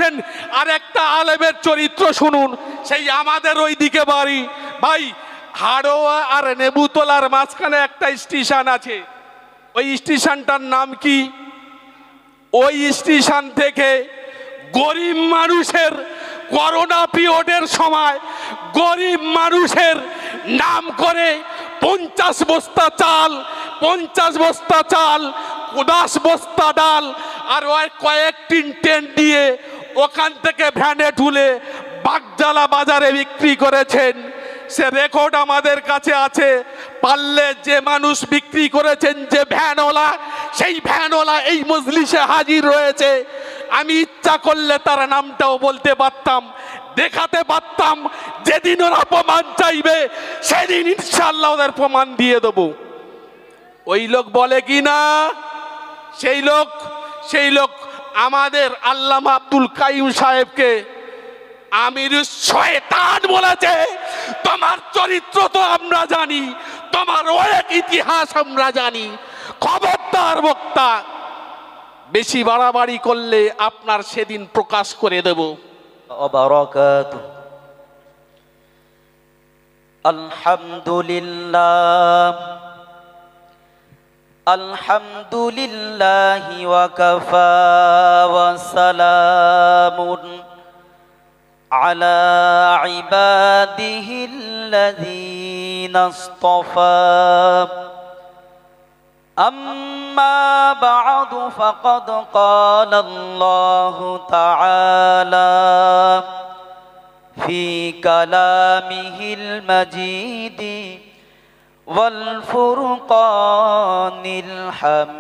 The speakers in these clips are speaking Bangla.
করেছেন। আর একটা আলেমের চরিত্র শুনুন, সেই আমাদের ওই দিকে বাড়ি ভাই, হাড়োয়া আর নেবুতলার মাঝখানে একটা স্টেশন আছে। ওই স্টেশনটার নাম কি? ওই স্টেশন থেকে গরিব মানুষের করোনা পিরিয়ডের সময় গরিব মানুষের নাম করে 50 বস্তা চাল, 50 বস্তা চাল, 10 বস্তা ডাল আর ওই কয়েকটি টেন্ট দিয়ে ওখান থেকে ভ্যানে তুলে বাগজালা বাজারে বিক্রি করেছেন। সে রেকর্ড আমাদের কাছে আছে। পারলে যে মানুষ বিক্রি করেছেন, যে ভ্যানওয়ালা, সেই ভ্যানওয়ালা এই মজলিসে হাজির রয়েছে। আমি ইচ্ছা করলে তার নামটাও বলতে পারতাম, দেখাতে পারতাম। যেদিন ওরা প্রমাণ চাইবে সেদিন ইনশাআল্লাহ ওদের প্রমাণ দিয়ে দেবো। ওই লোক বলে কি না, সেই লোক আমাদের আল্লামা আব্দুল কাইয়ুম সাহেবকে আমিরুস শয়তান বলেছে। তোমার চরিত্র তো আমরা জানি, তোমার অনেক ইতিহাস আমরা জানি। খবরদার বক্তা, বেশি বাড়াবাড়ি করলে আপনার সেদিন প্রকাশ করে দেব। আলহামদুলিল্লাহ আলহামদুলিল্লাহি ওয়া কাফা ওয়া সালামুন আলা ইবাদিহিল্লাযীনা ইসতাফা। أما بعد فقد قال الله تعالى في كلامه المجيد والفرقان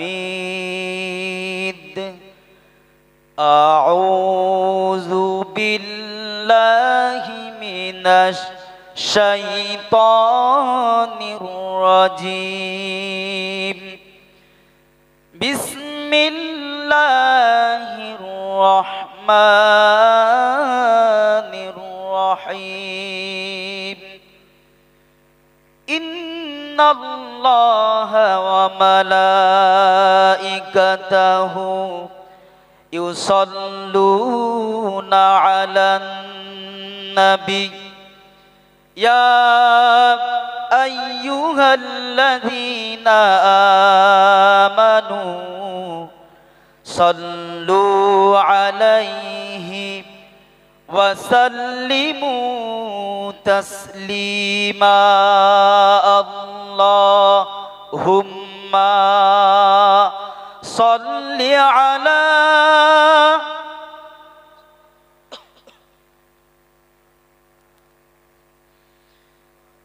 الحميد. أعوذ بالله من الشيطان الرجيم. بسم الله الرحمن الرحيم. إن الله وملائكته يصلون على النبي يا أيها الذين آمنوا صلوا عليه وسلموا تسليما. اللهم صل على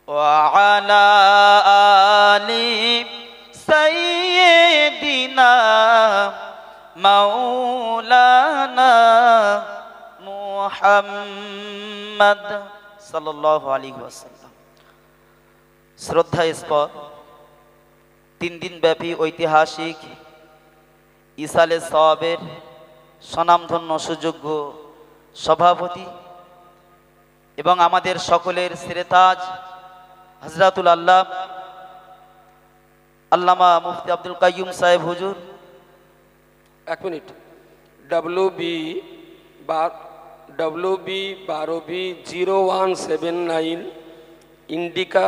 وعلى آل سيدنا مولانا মুহাম্মদ সাল্লাল্লাহু আলাইহি ওয়াসাল্লাম। শ্রদ্ধা স্পদ 3 দিন ব্যাপী ঐতিহাসিক ইসালে সওয়াবের স্বনামধন্য সুযোগ্য সভাপতি এবং আমাদের সকলের সিরাতাজ হযরতুল আল্লামা মুফতি আব্দুল কাইয়ুম সাহেব হুজুর। 1 মিনিট। WB12B0179 ইন্ডিকা,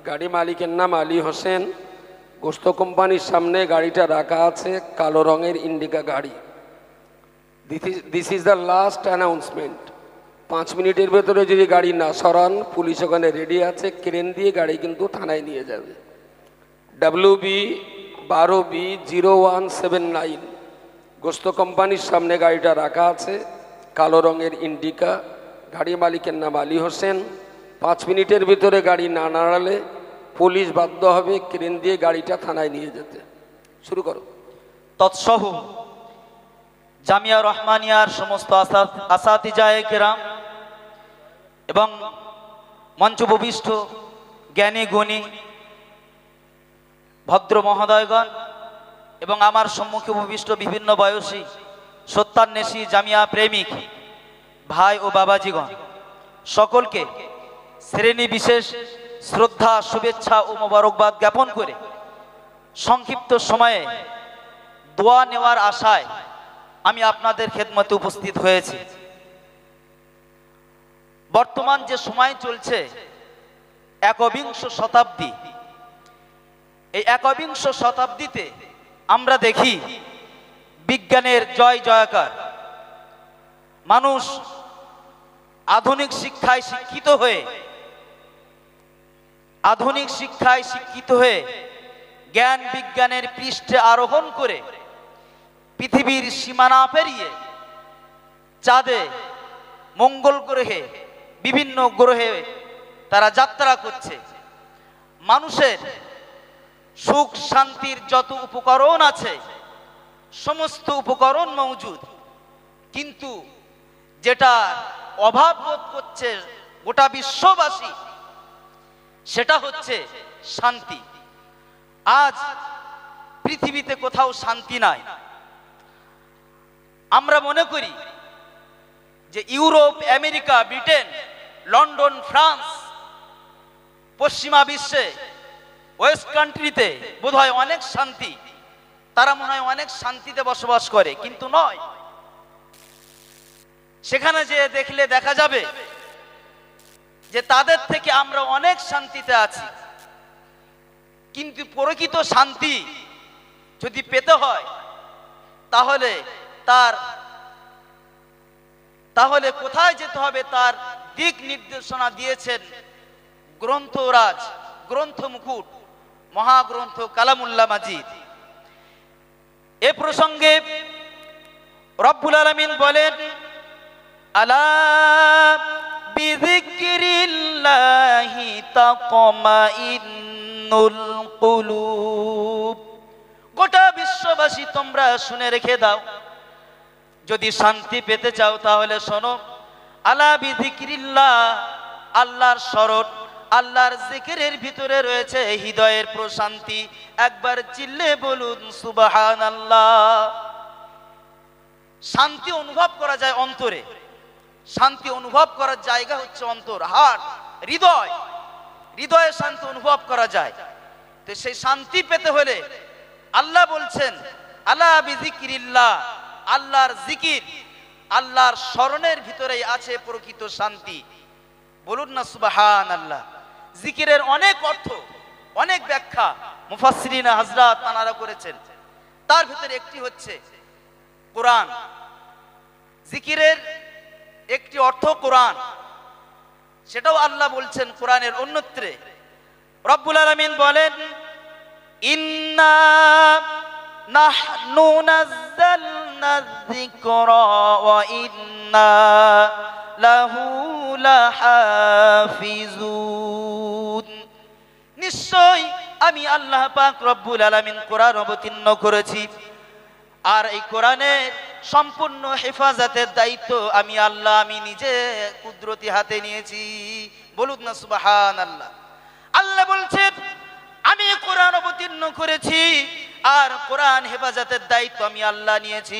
গাড়ি মালিকের নাম আলী হোসেন। গোস্ত কোম্পানির সামনে গাড়িটা রাখা আছে, কালো রঙের ইন্ডিকা গাড়ি। This is the last announcement. 5 মিনিটের ভেতরে যদি গাড়ি না সরান, পুলিশ ওখানে রেডি আছে, ক্রেন দিয়ে গাড়ি কিন্তু থানায় নিয়ে যাবে। WB12B0179 গোস্ত কোম্পানির সামনে গাড়িটা রাখা আছে, কালো রঙের ইন্ডিকা, গাড়ি মালিকের নাম আলী হোসেন। 5 মিনিটের ভিতরে গাড়ি না নাড়ালে পুলিশ বাধ্য হবে ক্রেন দিয়ে গাড়িটা থানায় নিয়ে যেতে। শুরু করো। তৎসহ জামিয়া রহমানিয়ার সমস্ত আসাতিজায়ে কেরাম এবং মঞ্চভূমিষ্ঠ জ্ঞানী গুণী ভদ্র মহোদয়গণ এবং আমার সম্মুখে ভূমিষ্ঠ বিভিন্ন বয়সী সত্যান্বেষী জামিয়া প্রেমিক ভাই ও বাবাজিগণ, সকলকে শ্রেণী বিশেষ শ্রদ্ধা, শুভেচ্ছা ও মোবারকবাদ জ্ঞাপন করে সংক্ষিপ্ত সময়ে দোয়া নেওয়ার আশায় আমি আপনাদের খেদমতে উপস্থিত হয়েছি। বর্তমান যে সময় চলছে একবিংশ শতাব্দী, এই একবিংশ শতাব্দীতে আমরা দেখি বিজ্ঞানের জয় জয়কার। মানুষ আধুনিক শিক্ষায় শিক্ষিত হয়ে জ্ঞান বিজ্ঞানের পৃষ্ঠে আরোহণ করে পৃথিবীর সীমানা পেরিয়ে চাঁদে, মঙ্গল গ্রহে, বিভিন্ন গ্রহে তারা যাত্রা করছে। মানুষের সুখ শান্তির যত উপকরণ আছে সমস্ত উপকরণ মজুদ, কিন্তু যেটা অভাব বোধ করছে গোটা বিশ্ববাসী সেটা হচ্ছে শান্তি। আজ পৃথিবীতে কোথাও শান্তি নাই। আমরা মনে করি যে Europe, America, Britain, London, France, পশ্চিমা বিশ্বে, ওয়েস্ট কান্ট্রিতে বোধহয় অনেক শান্তি, তারা মনে হয় অনেক শান্তিতে বসবাস করে, কিন্তু নয়। সেখানে যে দেখলে দেখা যাবে যে তাদের থেকে আমরা অনেক শান্তিতে আছি। কিন্তু প্রকৃত শান্তি যদি পেতে হয় তাহলে কোথায় যেতে হবে তার দিক নির্দেশনা দিয়েছেন গ্রন্থরাজ, গ্রন্থ মুকুট, মহাগ্রন্থ কালামুল্লাহ মাজিদ। এ প্রসঙ্গে রব্বুল আলামিন বলেন, আলা বিযিকরিল্লাহি তাতমাইন্নুল কুলুব। গোটা বিশ্ববাসী তোমরা শুনে রেখে দাও, যদি শান্তি পেতে চাও তাহলে শোনো, আলা বিযিকরিল্লাহ, আল্লাহর স্মরণ, আল্লাহর জিকিরের ভিতরে রয়েছে হৃদয়ের প্রশান্তি। একবার চিল্লে বলুন সুবহানাল্লাহ। শান্তি অনুভব করা যায় অন্তরে, শান্তি অনুভব করার জায়গা হচ্ছে অন্তর, হার্ট, হৃদয়। হৃদয়ে শান্তি অনুভব করা যায়। তো সেই শান্তি পেতে হলে আল্লাহ বলছেন আলা বিযিকরিল্লাহ, আল্লাহর জিকির, আল্লাহর স্মরণের ভিতরেই আছে প্রকৃত শান্তি। বলুন না সুবহানাল্লাহ। জিকিরের অনেক অর্থ, অনেক ব্যাখ্যা মুফাসসিরিন হযরত তানারা করেছেন। তার ভিতরে একটি হচ্ছে কোরআন। জিকিরের একটি অর্থ কোরআন, সেটাও আল্লাহ বলছেন কোরআনের অন্যত্রে। রব্বুল আলামিন বলেন, ইন্না নাহনু নাযালনা যিকরা ওয়া ইন্না লাহু লাহাফিজুন। নিশ্চয় আমি আল্লাহ পাক রব্বুল আলামিন কোরআন অবতীর্ণ করেছি, আর এই কোরআনের সম্পূর্ণ হেফাজতের দায়িত্ব আমি আল্লাহ, আমি নিজে কুদরতি হাতে নিয়েছি। বলুন না সুবহানাল্লাহ। আল্লাহ বলছেন আমি কোরআন অবতীর্ণ করেছি আর কোরআন হেফাজতের দায়িত্ব আমি আল্লাহ নিয়েছি।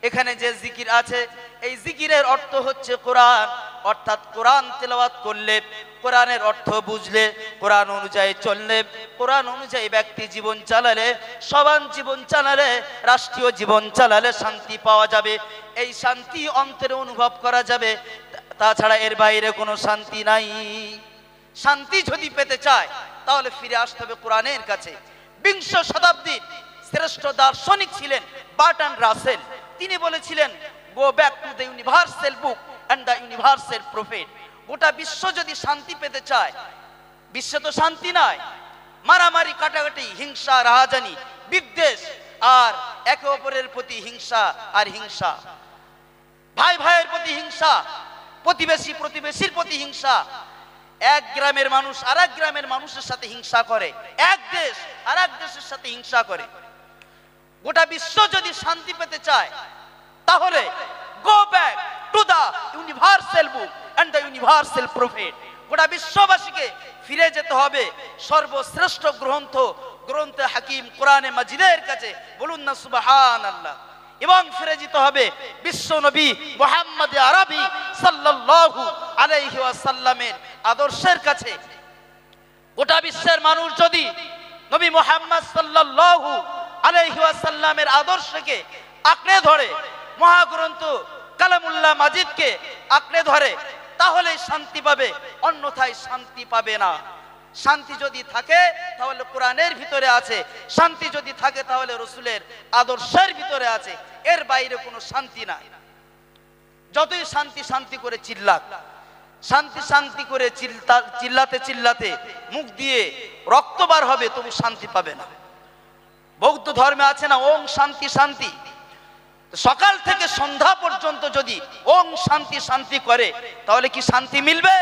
এখানে যে জিকির আছে, এই জিকিরের অর্থ হচ্ছে কোরআন, অর্থাৎ কোরআন তেলাওয়াত করলে, কোরআনের অর্থ বুঝলে, কোরআন অনুযায়ী চললে, কোরআন অনুযায়ী ব্যক্তি জীবন চালালে, সমান জীবন চালালে, রাষ্ট্রীয় জীবন চালালে শান্তি পাওয়া যাবে। এই শান্তি অন্তরে অনুভব করা যাবে, তাছাড়া এর বাইরে কোনো শান্তি নাই। শান্তি যদি পেতে চায় তাহলে ফিরে আসতে হবে কোরআনের কাছে। বিংশ শতাব্দীর শ্রেষ্ঠ দার্শনিক ছিলেন বার্ট্রান্ড রাসেল। তিনি বলেছিলেন, গো back to the universal book and the universal prophet. গোটা বিশ্ব যদি শান্তি পেতে চায়, বিশ্বে তো শান্তি নাই, মারামারি, কাটাকাটি, হিংসা, রাহাজানি, বিদ্বেষ, আর একে অপরের প্রতি হিংসা আর হিংসা, ভাই ভাইয়ের প্রতি হিংসা, প্রতিবেশী প্রতিবেশীর প্রতি হিংসা, এক গ্রামের মানুষ আর এক গ্রামের মানুষের সাথে হিংসা করে, এক দেশ আর এক দেশের সাথে হিংসা করে। গোটা বিশ্ব যদি শান্তি পেতে চায় তাহলে go back to the universal book and the universal prophet. গোটা বিশ্ববাসীকে ফিরে যেতে হবে সর্বশ্রেষ্ঠ গ্রন্থ, গ্রন্থে হাকিম কোরআনে মাজিদের কাছে। বলুন না সুবহানাল্লাহ। এবং ফিরে যেতে হবে বিশ্ব নবী মুহাম্মদ আরবি সাল্লাল্লাহু আলাইহি ওয়াসাল্লামের আদর্শের কাছে। গোটা বিশ্বের মানুষ যদি নবী মুহাম্মদ সাল্লাল্লাহু আলাইহি ওয়াসাল্লামের আদর্শকে আঁকড়ে ধরে, মহাগ্রন্থ কালামুল্লাহ মাজিদকে আঁকড়ে ধরে তাহলে শান্তি পাবে, অন্যথায় শান্তি পাবে না। শান্তি যদি থাকে তাহলে কোরআনের ভিতরে আছে, শান্তি যদি থাকে তাহলে রসুলের আদর্শের ভিতরে আছে, এর বাইরে কোনো শান্তি নাই। যতই শান্তি শান্তি করে চিল্লাক, শান্তি শান্তি করে চিল্লাতে চিল্লাতে মুখ দিয়ে রক্ত বার হবে, তবু শান্তি পাবে না। বৌদ্ধ ধর্মে আছে না ওম শান্তি শান্তি, সকাল থেকে সন্ধ্যা পর্যন্ত যদি ওম শান্তি শান্তি করে তাহলে কি শান্তি মিলবে?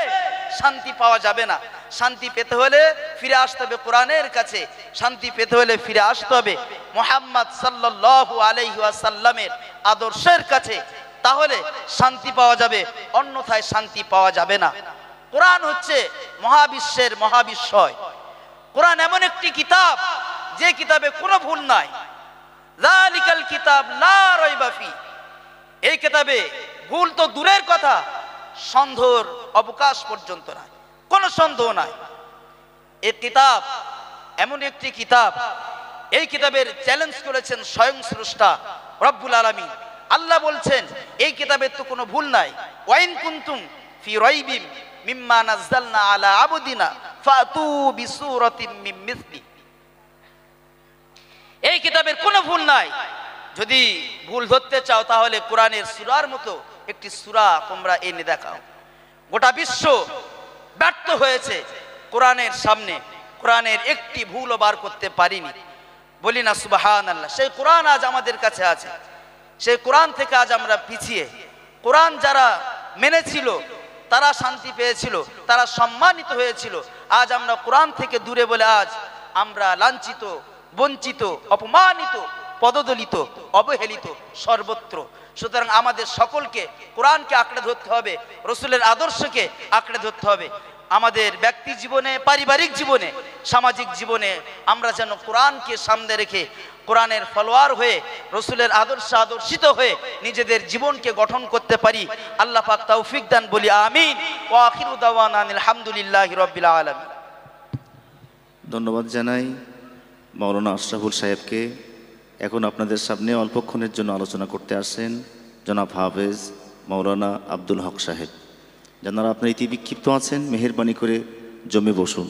শান্তি পাওয়া যাবে না। শান্তি পেতে হলে ফিরে আসতে হবে কোরআনের কাছে, শান্তি পেতে হলে ফিরে আসতে হবে মুহাম্মদ সাল্লাল্লাহু আলাইহি ওয়াসাল্লামের আদর্শের কাছে, তাহলে শান্তি পাওয়া যাবে, অন্যথায় শান্তি পাওয়া যাবে না। কোরআন হচ্ছে মহাবিশ্বের মহাবিশ্বয়। কোরআন এমন একটি কিতাব যে কিতাবে কোনো ভুল নাই। যালিকাল কিতাব লা রাইবা ফি, এই কিতাবে ভুল তো দূরের কথা, সন্দেহের অবকাশ পর্যন্ত নাই, কোনো সন্দেহ নাই। এই কিতাব এমন একটি কিতাব, এই কিতাবের চ্যালেঞ্জ করেছেন স্বয়ং স্রষ্টা রব্বুল আলামিন। আল্লাহ বলছেন এই কিতাবের তো কোনো ভুল নাই। ওয়াইন কুনতুম ফি রাইবিম মিম্মা নাযালনা আলা আবদিনা ফাতু বিসূরাতিম মিন মিসলি, এই কিতাবের কোনো ভুল নাই। যদি ভুল ধরতে চাও তাহলে কোরআনের সূরার মতো একটি সূরা তোমরা এনে দেখাও। গোটা বিশ্ব ব্যর্থ হয়েছে কোরআনের সামনে, কোরআনের একটি ভুলও বার করতে পারিনি। বলি না সুবহানাল্লাহ। সেই কোরআন আজ আমাদের কাছে আছে, সেই কোরআন থেকে আজ আমরা পিছিয়ে। কোরআন যারা মেনেছিল তারা শান্তি পেয়েছিল, তারা সম্মানিত হয়েছিল। আজ আমরা কোরআন থেকে দূরে বলে আজ আমরা লাঞ্ছিত, বঞ্চিত, অপমানিত, পদদলিত, অবহেলিত সর্বত্র। সুতরাং আমাদের সকলকে কোরআনকে আঁকড়ে ধরতে হবে, রসুলের আদর্শকে আঁকড়ে ধরতে হবে। আমাদের ব্যক্তি জীবনে, পারিবারিক জীবনে, সামাজিক জীবনে আমরা যেন কোরআনকে সামনে রেখে কোরআনের ফলোয়ার হয়ে, রসুলের আদর্শ আদর্শিত হয়ে নিজেদের জীবনকে গঠন করতে পারি। আল্লাহ পাক তৌফিক দান, বলি আমিন। ওয়া আখিরু দাওয়ানা আলহামদুলিল্লাহি রাব্বিল আলামিন। ধন্যবাদ জানাই মাওলানা আশরাফুল সাহেবকে। এখন আপনাদের সামনে অল্পক্ষণের জন্য আলোচনা করতে আসেন জনাব হাফেজ মাওলানা আব্দুল হক সাহেব। যারা আপনারা ইতি বিক্ষিপ্ত আছেন, মেহেরবানি করে জমে বসুন।